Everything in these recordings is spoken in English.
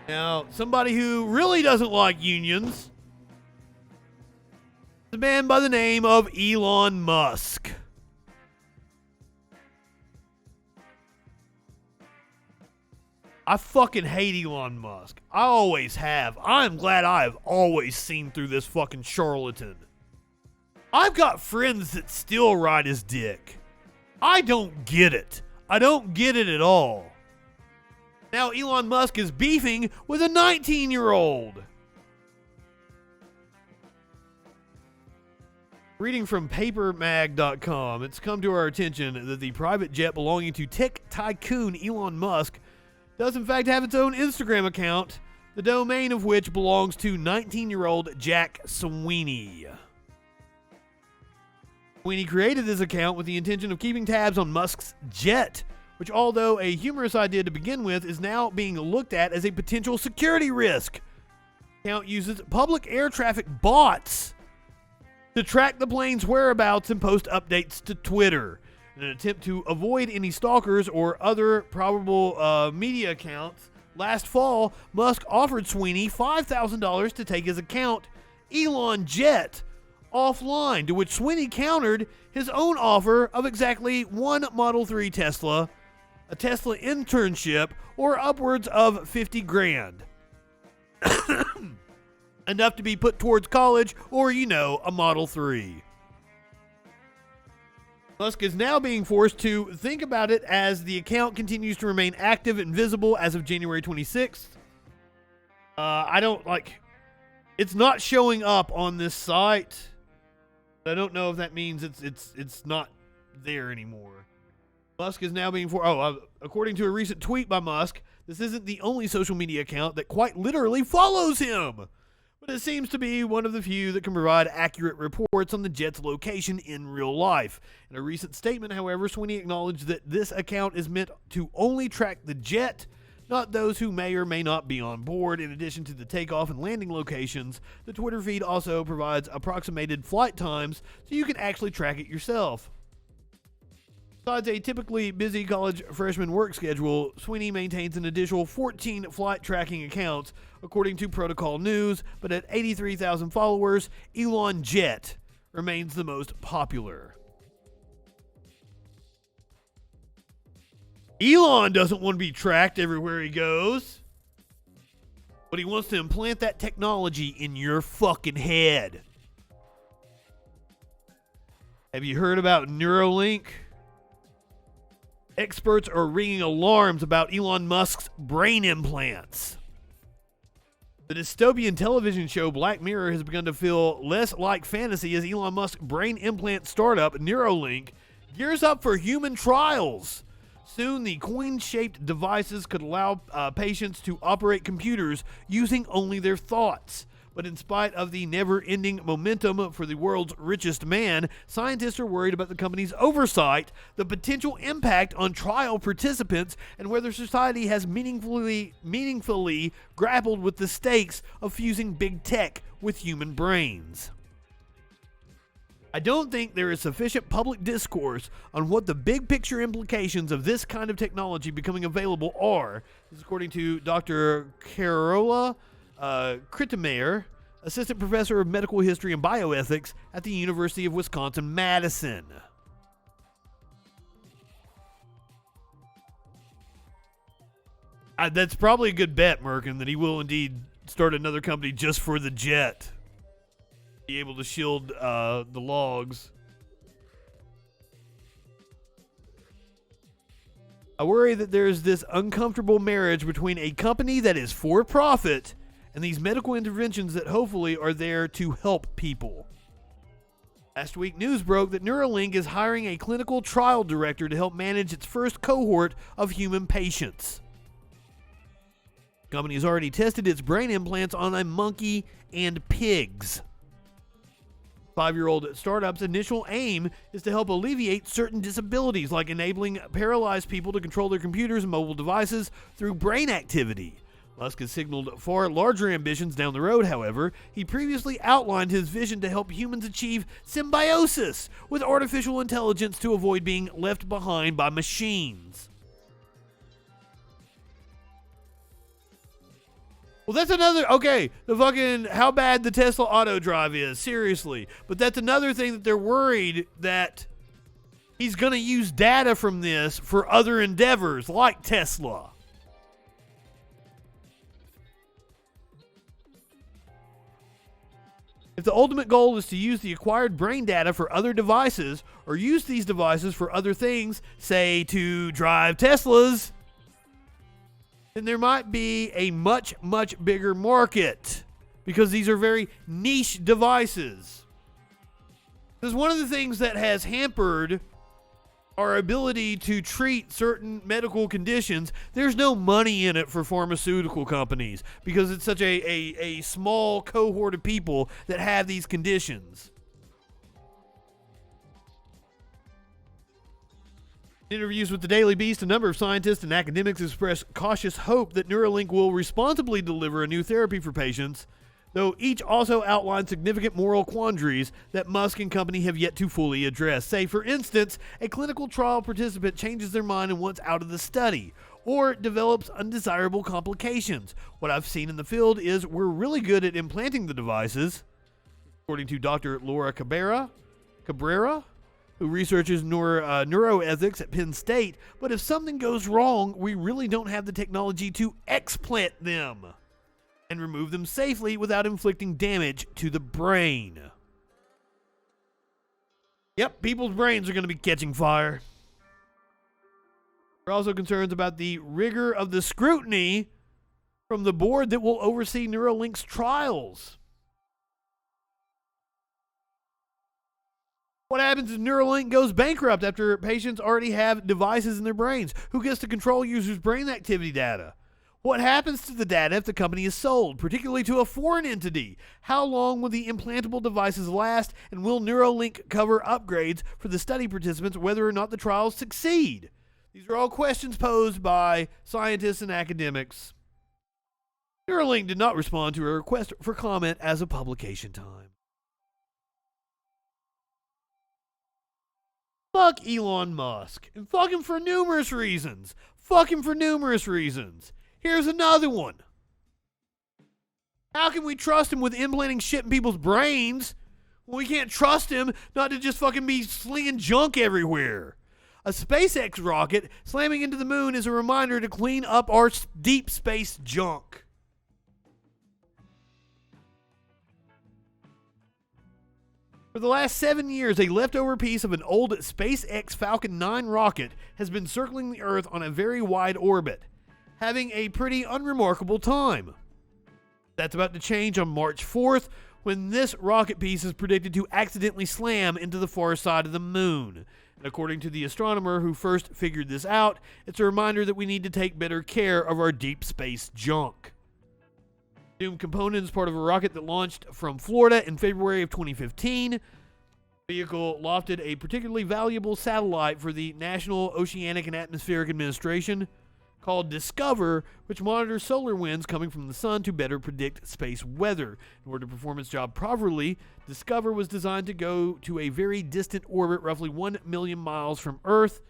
Now, somebody who really doesn't like unions is a man by the name of Elon Musk. I fucking hate Elon Musk. I always have. I'm glad I've always seen through this fucking charlatan. I've got friends that still ride his dick. I don't get it. I don't get it at all. Now Elon Musk is beefing with a 19-year-old. Reading from papermag.com, it's come to our attention that the private jet belonging to tech tycoon Elon Musk does in fact have its own Instagram account, the domain of which belongs to 19-year-old Jack Sweeney. Sweeney created this account with the intention of keeping tabs on Musk's jet, which, although a humorous idea to begin with, is now being looked at as a potential security risk. The account uses public air traffic bots to track the plane's whereabouts and post updates to Twitter. In an attempt to avoid any stalkers or other probable media accounts, last fall, Musk offered Sweeney $5,000 to take his account, Elon Jet, offline, to which Sweeney countered his own offer of exactly one Model 3 Tesla, a Tesla internship, or upwards of 50 grand. Enough to be put towards college or, a Model 3. Musk is now being forced to think about it as the account continues to remain active and visible as of January 26th. It's not showing up on this site. I don't know if that means it's not there anymore. Musk is now being according to a recent tweet by Musk, this isn't the only social media account that quite literally follows him, but it seems to be one of the few that can provide accurate reports on the jet's location in real life. In a recent statement, however, Sweeney acknowledged that this account is meant to only track the jet, not those who may or may not be on board. In addition to the takeoff and landing locations, the Twitter feed also provides approximated flight times so you can actually track it yourself. Besides a typically busy college freshman work schedule, Sweeney maintains an additional 14 flight tracking accounts, according to Protocol News, but at 83,000 followers, Elon Jet remains the most popular. Elon doesn't want to be tracked everywhere he goes, but he wants to implant that technology in your fucking head. Have you heard about Neuralink? Experts are ringing alarms about Elon Musk's brain implants. The dystopian television show Black Mirror has begun to feel less like fantasy as Elon Musk's brain implant startup Neuralink gears up for human trials. Soon, the coin-shaped devices could allow patients to operate computers using only their thoughts. But in spite of the never-ending momentum for the world's richest man, scientists are worried about the company's oversight, the potential impact on trial participants, and whether society has meaningfully grappled with the stakes of fusing big tech with human brains. I don't think there is sufficient public discourse on what the big picture implications of this kind of technology becoming available are. This is according to Dr. Carola Krittenmeier, assistant professor of medical history and bioethics at the University of Wisconsin-Madison. That's probably a good bet, Merkin, that he will indeed start another company just for the jet. Be able to shield the logs. I worry that there's this uncomfortable marriage between a company that is for profit and these medical interventions that hopefully are there to help people. Last week, news broke that Neuralink is hiring a clinical trial director to help manage its first cohort of human patients. The company has already tested its brain implants on a monkey and pigs. 5-year-old startup's initial aim is to help alleviate certain disabilities, like enabling paralyzed people to control their computers and mobile devices through brain activity. Musk has signaled far larger ambitions down the road, however. He previously outlined his vision to help humans achieve symbiosis with artificial intelligence to avoid being left behind by machines. Well, that's another, okay, the fucking, how bad the Tesla auto drive is, seriously. But that's another thing that they're worried that he's going to use data from this for other endeavors like Tesla. If the ultimate goal is to use the acquired brain data for other devices, or use these devices for other things, say to drive Teslas, then there might be a much, much bigger market, because these are very niche devices. Because one of the things that has hampered our ability to treat certain medical conditions, there's no money in it for pharmaceutical companies because it's such a small cohort of people that have these conditions. In interviews with the Daily Beast, a number of scientists and academics expressed cautious hope that Neuralink will responsibly deliver a new therapy for patients, though each also outlined significant moral quandaries that Musk and company have yet to fully address. Say, for instance, a clinical trial participant changes their mind and wants out of the study, or develops undesirable complications. What I've seen in the field is we're really good at implanting the devices, according to Dr. Laura Cabrera, who researches neuroethics at Penn State, but if something goes wrong, we really don't have the technology to explant them and remove them safely without inflicting damage to the brain. Yep, people's brains are going to be catching fire. There are also concerns about the rigor of the scrutiny from the board that will oversee Neuralink's trials. What happens if Neuralink goes bankrupt after patients already have devices in their brains? Who gets to control users' brain activity data? What happens to the data if the company is sold, particularly to a foreign entity? How long will the implantable devices last, and will Neuralink cover upgrades for the study participants whether or not the trials succeed? These are all questions posed by scientists and academics. Neuralink did not respond to a request for comment as of publication time. Fuck Elon Musk, and fuck him for numerous reasons. Here's another one. How can we trust him with implanting shit in people's brains when we can't trust him not to just fucking be slinging junk everywhere? A SpaceX rocket slamming into the moon is a reminder to clean up our deep space junk. For the last 7 years, a leftover piece of an old SpaceX Falcon 9 rocket has been circling the Earth on a very wide orbit, having a pretty unremarkable time. That's about to change on March 4th, when this rocket piece is predicted to accidentally slam into the far side of the moon. And according to the astronomer who first figured this out, it's a reminder that we need to take better care of our deep space junk. Doomed component is part of a rocket that launched from Florida in February of 2015. The vehicle lofted a particularly valuable satellite for the National Oceanic and Atmospheric Administration called Discover, which monitors solar winds coming from the sun to better predict space weather. In order to perform its job properly, Discover was designed to go to a very distant orbit, roughly 1 million miles from Earth.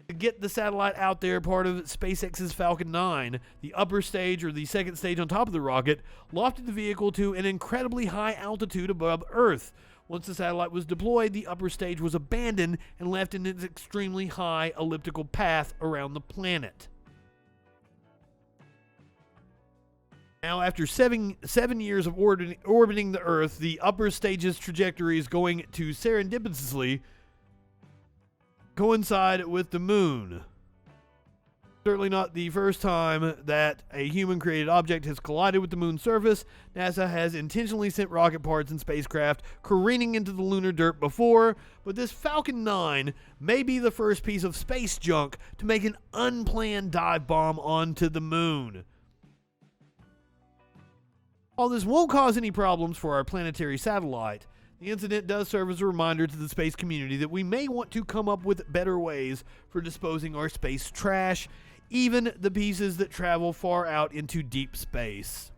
To get the satellite out there, part of SpaceX's Falcon 9, the upper stage or the second stage on top of the rocket, lofted the vehicle to an incredibly high altitude above Earth. Once the satellite was deployed, the upper stage was abandoned and left in its extremely high elliptical path around the planet. Now, after seven years of orbiting the Earth, the upper stage's trajectory is going to serendipitously coincide with the moon. Certainly not the first time that a human-created object has collided with the moon's surface. NASA has intentionally sent rocket parts and spacecraft careening into the lunar dirt before, but this Falcon 9 may be the first piece of space junk to make an unplanned dive bomb onto the moon. While this won't cause any problems for our planetary satellite, the incident does serve as a reminder to the space community that we may want to come up with better ways for disposing our space trash, even the pieces that travel far out into deep space.